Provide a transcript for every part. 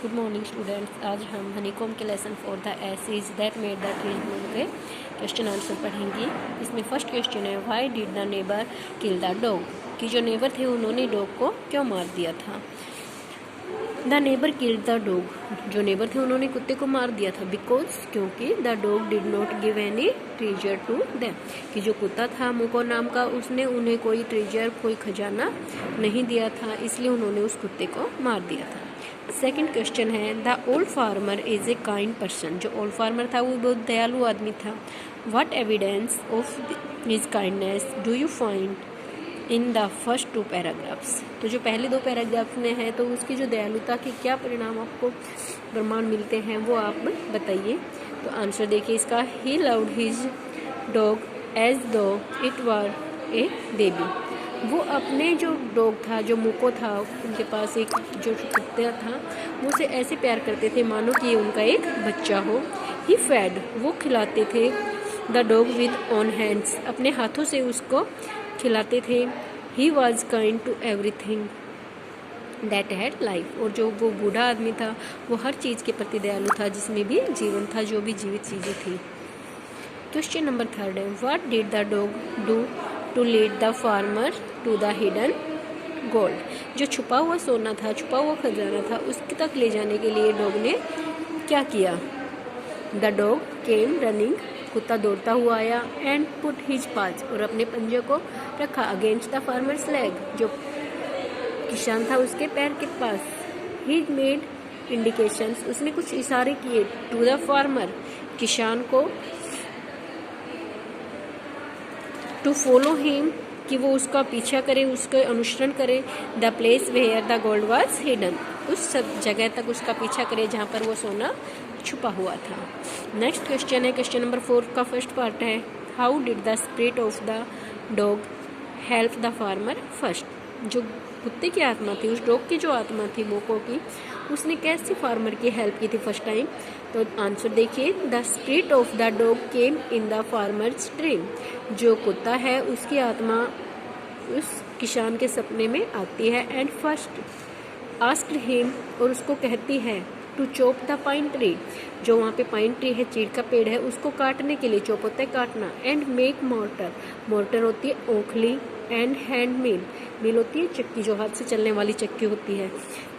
Good morning students. आज हम honeycomb के lesson for the acid that made the tree Bloom के question answer पढ़ेंगे। इसमें फर्स्ट क्वेश्चन है why did the neighbour kill the dog, कि जो नेबर थे उन्होंने डॉग को क्यों मार दिया था। The neighbour killed the dog, जो नेबर थे उन्होंने कुत्ते को मार दिया था। बिकॉज, क्योंकि the dog did not give any treasure to them, कि जो कुत्ता था मुको नाम का, उसने उन्हें कोई ट्रेजर, कोई खजाना नहीं दिया था, इसलिए उन्होंने उस कुत्ते को मार दिया था। सेकंड क्वेश्चन है the old farmer is a kind person, जो ओल्ड फार्मर था वो बहुत दयालु आदमी था। What evidence of his kindness do you find in the first to paragraphs, तो जो पहले दो पैराग्राफ्स में है तो उसकी जो दयालुता के क्या परिणाम आपको प्रमाण मिलते हैं वो आप बताइए। तो आंसर देखिए इसका, he loved his dog as though it were a baby, वो अपने जो डॉग था, जो मुको था, उनके पास एक जो कुत्ता था, वो उसे ऐसे प्यार करते थे मानो कि उनका एक बच्चा हो। ही फेड, वो खिलाते थे the dog with on hands, अपने हाथों से उसको खिलाते थे। He was kind to everything that had life, और जो वो बूढ़ा आदमी था वो हर चीज़ के प्रति दयालु था जिसमें भी जीवन था, जो भी जीवित चीज़ें थी। क्वेश्चन नंबर थर्ड है what did the dog do to lead the farmer to the hidden gold, जो छुपा हुआ सोना था, छुपा हुआ खजाना था, उसके तक ले जाने के लिए डॉग ने क्या किया। द डॉग केम रनिंग, कुत्ता दौड़ता हुआ आया, एंड पुट हिज पाज, और अपने पंजे को रखा अगेंस्ट द फार्मर्स लेग, जो किसान था उसके पैर के पास। ही मेड इंडिकेशंस, उसने कुछ इशारे किए टू द फार्मर, किसान को, टू फॉलो हिम, कि वो उसका पीछा करे, उसका अनुसरण करे। The place where the gold was hidden, उस सब जगह तक उसका पीछा करे जहाँ पर वो सोना छुपा हुआ था। नेक्स्ट क्वेश्चन है क्वेश्चन नंबर 4 का फर्स्ट पार्ट है how did the spirit of the dog help the farmer first, जो कुत्ते की आत्मा थी, उस डॉग की जो आत्मा थी मोको की, उसने कैसे फार्मर की हेल्प की थी फर्स्ट टाइम। तो आंसर देखिए, the spirit of the dog came in the farmers dream, जो कुत्ता है उसकी आत्मा उस किसान के सपने में आती है। एंड फर्स्ट आस्क्ड हिम, और उसको कहती है to chop the pine tree, जो वहाँ पे पाइन ट्री है, चीड़ का पेड़ है, उसको काटने के लिए, चॉप होता है काटना। एंड मेक मोर्टर, मोर्टर होती है ओखली, एंड हैंड मिल, मिल होती है चक्की, जो हाथ से चलने वाली चक्की होती है,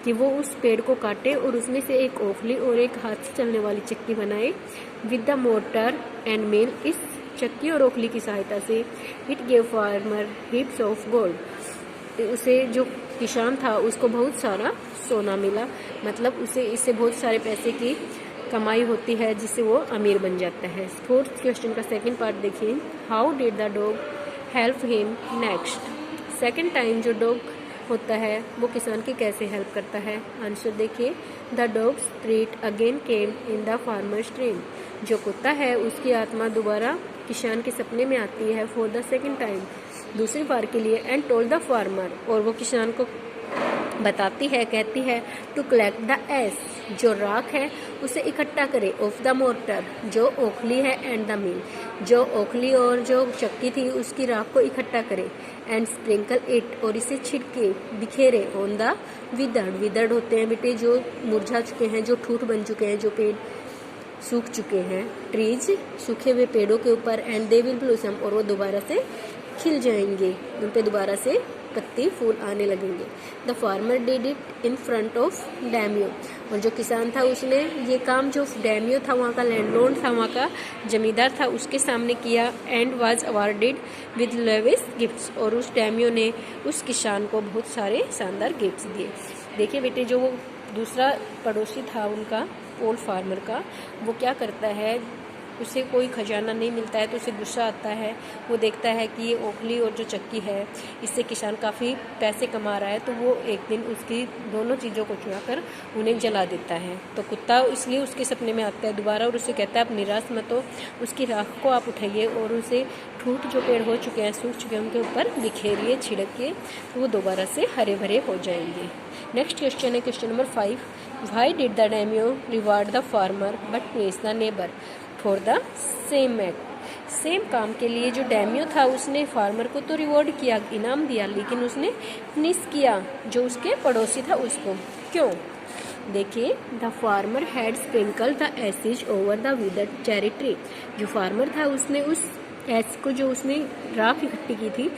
कि वो उस पेड़ को काटे और उसमें से एक ओखली और एक हाथ से चलने वाली चक्की बनाए। विद द मोर्टर एंड मिल, इस चक्की और ओखली की सहायता से it gave farmer हिप्स of gold, उसे जो किसान था उसको बहुत सारा सोना मिला, मतलब उसे इससे बहुत सारे पैसे की कमाई होती है जिससे वो अमीर बन जाता है। फोर्थ क्वेश्चन का सेकंड पार्ट देखिए, how did the dog help him next, second time जो डॉग होता है वो किसान की कैसे हेल्प करता है। आंसर देखिए, the dog spirit again came in the farmers dream, जो कुत्ता है उसकी आत्मा दोबारा किसान के सपने में आती है फॉर द सेकंड टाइम, दूसरी बार के लिए। एंड टोल्ड द फार्मर, और वो किसान को बताती है, कहती है टू कलेक्ट द एस, जो राख है उसे इकट्ठा करे, ऑफ द मोर्टर, जो ओखली है, एंड द मिल, जो ओखली और जो चक्की थी उसकी राख को इकट्ठा करे। एंड स्प्रिंकल इट, और इसे छिड़के, बिखेरे, ऑन द विदर्ड, विदर्ड होते हैं बेटे जो मुरझा चुके हैं, जो ठूठ बन चुके हैं, जो पेड़ सूख चुके हैं, ट्रीज सूखे हुए पेड़ों के ऊपर। एंड दे विल ब्लॉसम, और वो दोबारा से खिल जाएंगे, उन पे दोबारा से पत्ती फूल आने लगेंगे। The farmer did it in front of daimyo, और जो किसान था उसने ये काम जो डैमियो था, वहाँ का लैंडलॉर्ड था, वहाँ का जमींदार था, उसके सामने किया। And was awarded with lavish gifts, और उस डैमियो ने उस किसान को बहुत सारे शानदार गिफ्ट्स दिए। देखिए बेटे, जो वो दूसरा पड़ोसी था उनका, ओल्ड फार्मर का, वो क्या करता है, उसे कोई खजाना नहीं मिलता है तो उसे गुस्सा आता है। वो देखता है कि ये ओखली और जो चक्की है इससे किसान काफ़ी पैसे कमा रहा है, तो वो एक दिन उसकी दोनों चीज़ों को चुराकर उन्हें जला देता है। तो कुत्ता इसलिए उसके सपने में आता है दोबारा, और उसे कहता है आप निराश मत हो, उसकी राख को आप उठाइए और उसे ठूठ जो पेड़ हो चुके हैं, सूख चुके हैं, उनके ऊपर बिखेरिए, छिड़किए, तो वो दोबारा से हरे भरे हो जाएंगे। नेक्स्ट क्वेश्चन है question number 5, why did the daimyo reward the farmer but praise the neighbour for the same act, same काम के लिए जो डैमियो था उसने फार्मर को तो रिवॉर्ड किया, इनाम दिया, लेकिन उसने निस किया जो उसके पड़ोसी था उसको, क्यों। देखिए, the farmer had sprinkle the acid over the withered cherry tree. जो फार्मर था उसने उस एसिड को, जो उसने राख इकट्ठी की थी,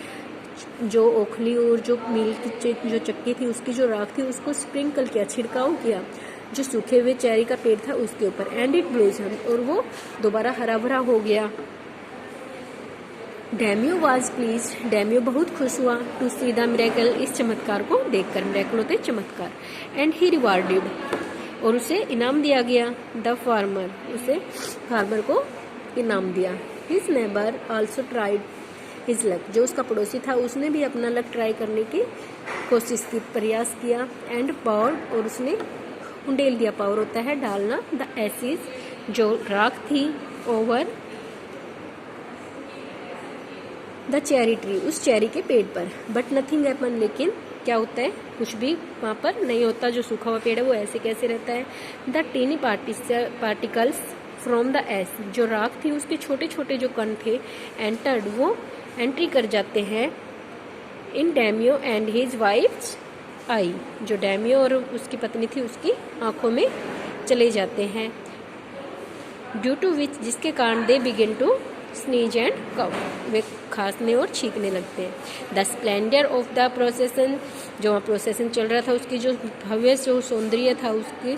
जो ओखली और जो मिल की जो चक्की थी उसकी जो राख थी, उसको स्प्रिंकल किया, छिड़काव किया जो सूखे हुए चेरी का पेड़ था उसके ऊपर। एंड इट ब्लॉसम, और वो दोबारा हरा भरा हो गया। डैमियो वाज प्लीज, डैमियो बहुत खुश हुआ टू सी द मिरेकल, इस चमत्कार को देखकर। मिरेकल होते चमत्कार। एंड ही रिवार्डेड, और उसे इनाम दिया गया। द फार्मर, उसे फार्मर को इनाम दिया। His neighbour also tried his luck, जो उसका पड़ोसी था उसने भी अपना लक ट्राई करने की कोशिश की, प्रयास किया। एंड पावर, और उसने उंडेल दिया, पावर होता है डालना, द एसिड, जो राख थी, ओवर द चेरी ट्री, उस चेरी के पेड़ पर। बट नथिंग हैपन, लेकिन क्या होता है, कुछ भी वहाँ पर नहीं होता। जो सूखा हुआ पेड़ है वो ऐसे कैसे रहता है। The tiny particles from the acid, जो राख थी उसके छोटे छोटे जो कण थे, एंटर्ड, वो एंट्री कर जाते हैं इन डैमियो एंड हिज वाइफ्स आई, जो डैमियो और उसकी पत्नी थी उसकी आंखों में चले जाते हैं। ड्यू टू विच, जिसके कारण they begin to sneeze and cough, वे खांसने और छींकने लगते हैं। The splendour of the procession, जो वहाँ प्रोसेसन चल रहा था उसकी जो भव्य जो सौंदर्य था उसकी,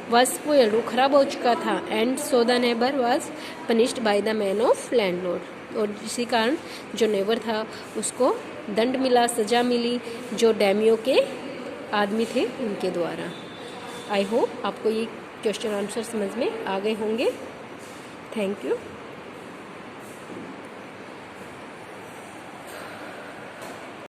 वॉज स्पॉइल्ड, वो खराब हो चुका था। And so the neighbour was punished by the man of landlord, और इसी कारण जो नेबर था उसको दंड मिला, सजा मिली, जो डैमियो के आदमी थे उनके द्वारा। आई होप आपको ये क्वेश्चन आंसर समझ में आ गए होंगे। Thank you.